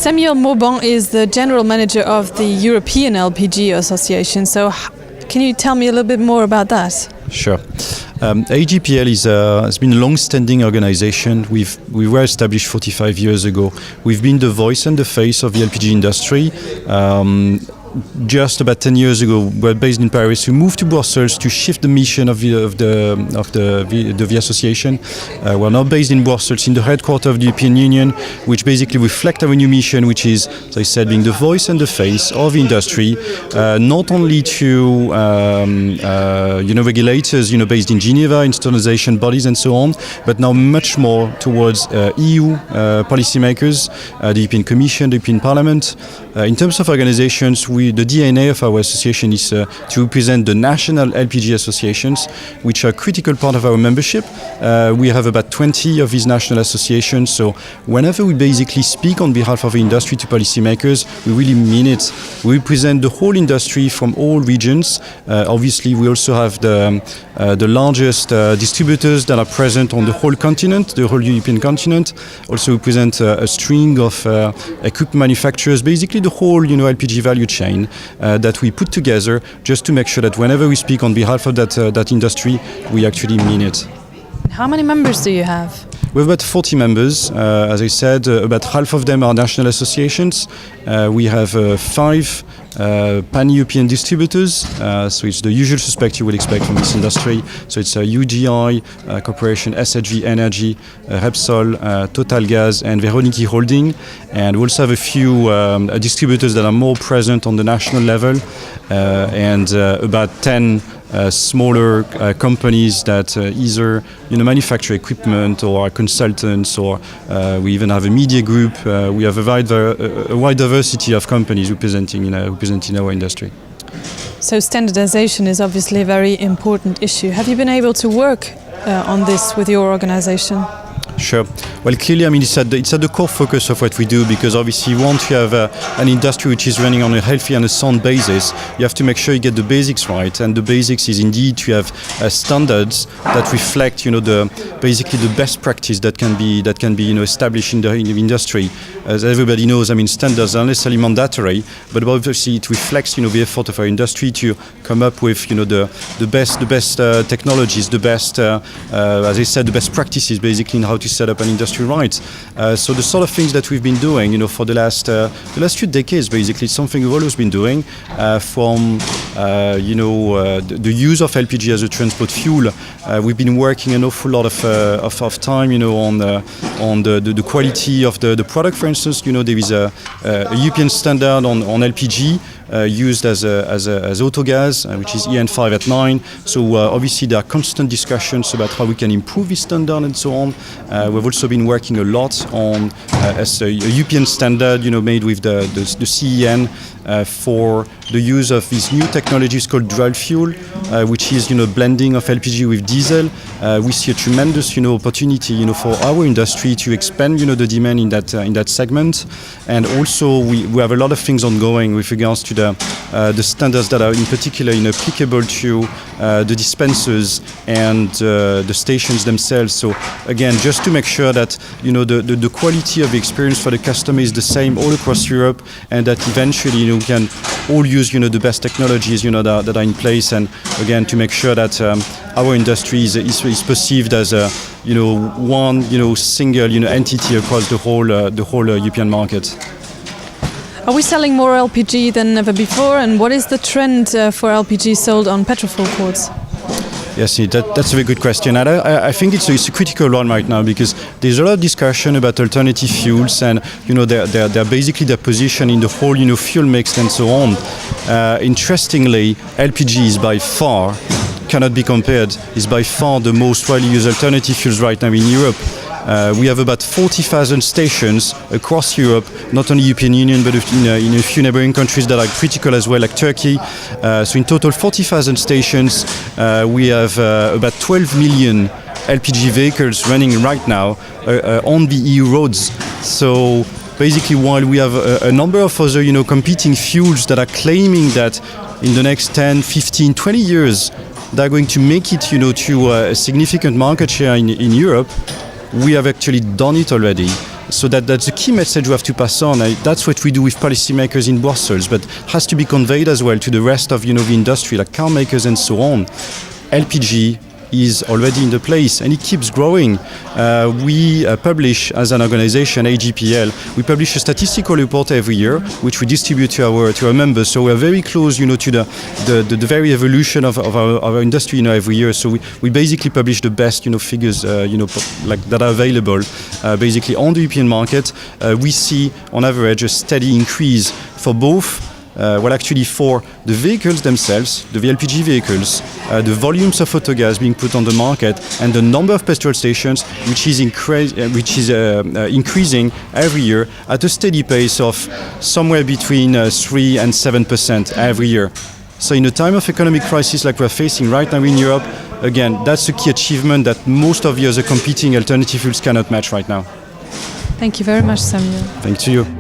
Samuel Maubanc is the General Manager of the European LPG Association. So can you tell me a little bit more about that? Sure. AEGPL has been a long-standing organization. We were established 45 years ago. We've been the voice and the face of the LPG industry. Just about 10 years ago, we're based in Paris. We moved to Brussels to shift the mission of the association. We're now based in Brussels, in the headquarters of the European Union, which basically reflects our new mission, which is, as I said, being the voice and the face of the industry, not only to regulators, based in Geneva, institutionalization bodies, and so on, but now much more towards EU policymakers, the European Commission, the European Parliament. In terms of organizations, the DNA of our association is to represent the national LPG associations, which are a critical part of our membership. We have about 20 of these national associations, so whenever we basically speak on behalf of the industry to policymakers, we really mean it. We represent the whole industry from all regions. Obviously, we also have the largest distributors that are present on the whole continent, the whole European continent. Also, we present a string of equipment manufacturers, basically the whole LPG value chain that we put together just to make sure that whenever we speak on behalf of that industry, we actually mean it. How many members do you have? We have about 40 members. As I said, about half of them are national associations. We have 5 pan-European distributors, so it's the usual suspect you would expect from this industry. So it's UGI Corporation, SHV Energy, Repsol, Total Gas, and Veroniki Holding. And we also have a few distributors that are more present on the national level, and about 10 smaller companies that either manufacture equipment or are consultants, or we even have a media group. We have a wide diversity of companies representing our industry. So standardization is obviously a very important issue. Have you been able to work on this with your organization? Sure. Well, clearly, it's at the core focus of what we do, because obviously once you have an industry which is running on a healthy and a sound basis, you have to make sure you get the basics right. And the basics is indeed to have standards that reflect, basically the best practice that can be established in the industry. As everybody knows, standards are not necessarily mandatory, but obviously it reflects, the effort of our industry to come up with, the best technologies, the best, as I said, the best practices, basically, in how to set up an industry right. So the sort of things that we've been doing, for the last few decades, basically, it's something we've always been doing, from the use of LPG as a transport fuel. We've been working an awful lot of time, on the quality of the product. For instance, there is a European standard on LPG. Used as autogas, which is EN5 at 9. So obviously there are constant discussions about how we can improve this standard and so on. We've also been working a lot on as a European standard, made with the CEN for the use of these new technologies called dual fuel, which is blending of LPG with diesel. We see a tremendous opportunity for our industry to expand the demand in that segment, and also we have a lot of things ongoing with regards to the standards that are in particular applicable to the dispensers and the stations themselves. So again, just to make sure that the quality of the experience for the customer is the same all across Europe, and that eventually we can all use the best technologies that are in place, and again to make sure that our industry is perceived as a one single entity across the whole European market. Are we selling more LPG than ever before, and what is the trend for LPG sold on petrol forecourts? Yes, that's a very good question. And I think it's a critical one right now, because there's a lot of discussion about alternative fuels and they're basically their position in the whole fuel mix and so on. Interestingly, LPG is by far, cannot be compared, is by far the most widely used alternative fuels right now in Europe. We have about 40,000 stations across Europe, not only European Union, but in a few neighboring countries that are critical as well, like Turkey. So in total, 40,000 stations. We have about 12 million LPG vehicles running right now on the EU roads. So basically, while we have a number of other competing fuels that are claiming that in the next 10, 15, 20 years, they're going to make it to a significant market share in Europe, we have actually done it already. So that's the key message we have to pass on. That's what we do with policymakers in Brussels, but has to be conveyed as well to the rest of the industry, like car makers and so on. LPG is already in the place and it keeps growing. We publish as an organization, AEGPL, we publish a statistical report every year which we distribute to our members. So we are very close to the very evolution of our industry every year. So we basically publish the best figures like that are available basically on the European market. We see on average a steady increase for both actually for the vehicles themselves, the LPG vehicles, the volumes of autogas being put on the market, and the number of petrol stations, which is increasing every year at a steady pace of somewhere between 3 and 7% every year. So in a time of economic crisis like we're facing right now in Europe, again, that's a key achievement that most of the other competing alternative fuels cannot match right now. Thank you very much, Samuel. Thank you.